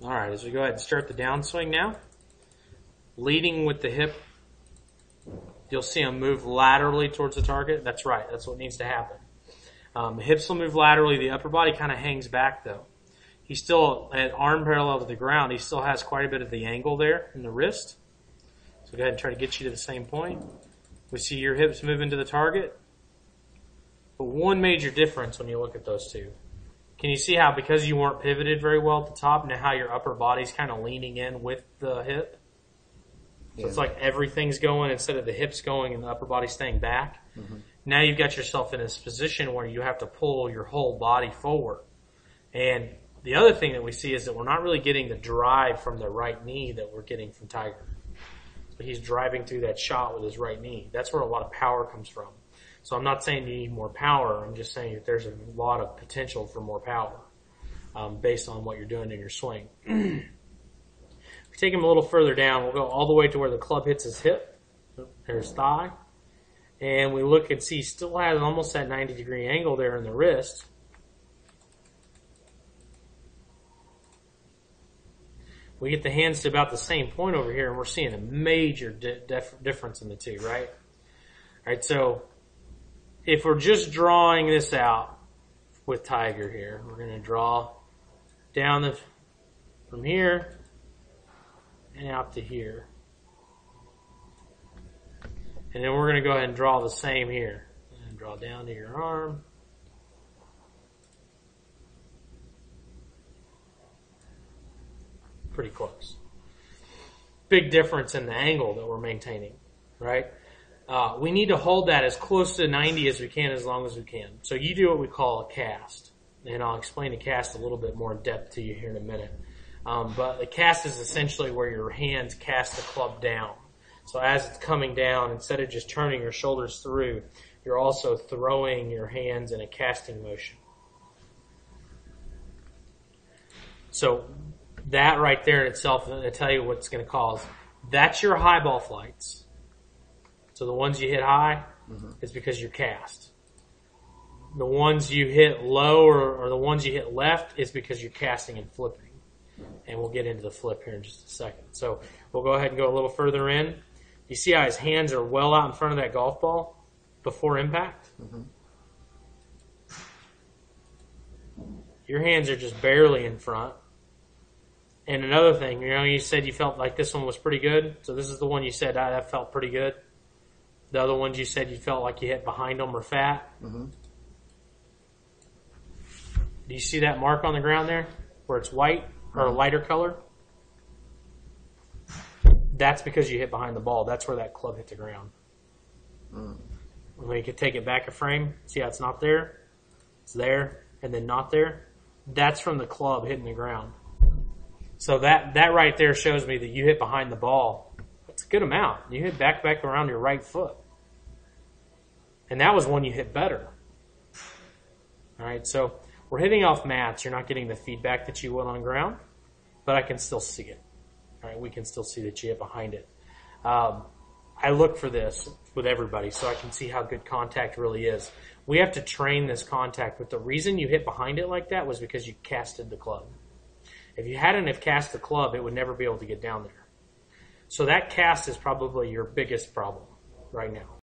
All right, as we go ahead and start the downswing now, leading with the hip, you'll see him move laterally towards the target. That's right. That's what needs to happen. The hips will move laterally. The upper body kind of hangs back, though. He's still at arm parallel to the ground. He still has quite a bit of the angle there in the wrist. So go ahead and try to get you to the same point. We see your hips move into the target. But one major difference when you look at those two. Can you see how because you weren't pivoted very well at the top, now how your upper body's kind of leaning in with the hip? So it's like everything's going instead of the hips going and the upper body staying back. Mm-hmm. Now you've got yourself in this position where you have to pull your whole body forward. And the other thing that we see is that we're not really getting the drive from the right knee that we're getting from Tiger. So he's driving through that shot with his right knee. That's where a lot of power comes from. So I'm not saying you need more power. I'm just saying that there's a lot of potential for more power based on what you're doing in your swing. If we take him a little further down, we'll go all the way to where the club hits his hip. There's thigh. And we look and see he still has almost that 90-degree angle there in the wrist. We get the hands to about the same point over here, and we're seeing a major difference in the two, right? All right, so if we're just drawing this out with Tiger here, we're going to draw down from here and out to here. And then we're going to go ahead and draw the same here. And draw down to your arm. Pretty close. Big difference in the angle that we're maintaining, right? We need to hold that as close to 90 as we can, as long as we can. So you do what we call a cast. And I'll explain the cast a little bit more in depth to you here in a minute. But the cast is essentially where your hands cast the club down. So as it's coming down, instead of just turning your shoulders through, you're also throwing your hands in a casting motion. So that right there in itself, I'll tell you what it's going to cause. That's your high ball flights. So the ones you hit high is because you're cast. The ones you hit low or the ones you hit left is because you're casting and flipping. And we'll get into the flip here in just a second. So we'll go ahead and go a little further in. You see how his hands are well out in front of that golf ball before impact? Mm-hmm. Your hands are just barely in front. And another thing, you said you felt like this one was pretty good. So this is the one you said, that felt pretty good. The other ones you said you felt like you hit behind them were fat. Mm-hmm. Do you see that mark on the ground there where it's white or a lighter color? That's because you hit behind the ball. That's where that club hit the ground. When you could take it back a frame, see how it's not there? It's there and then not there. That's from the club hitting the ground. So that right there shows me that you hit behind the ball. That's a good amount. You hit back around your right foot. And that was one you hit better. All right, so we're hitting off mats. You're not getting the feedback that you would on ground, but I can still see it. All right, we can still see that you hit behind it. I look for this with everybody so I can see how good contact really is. We have to train this contact, but the reason you hit behind it like that was because you casted the club. If you hadn't have cast the club, it would never be able to get down there. So that cast is probably your biggest problem right now.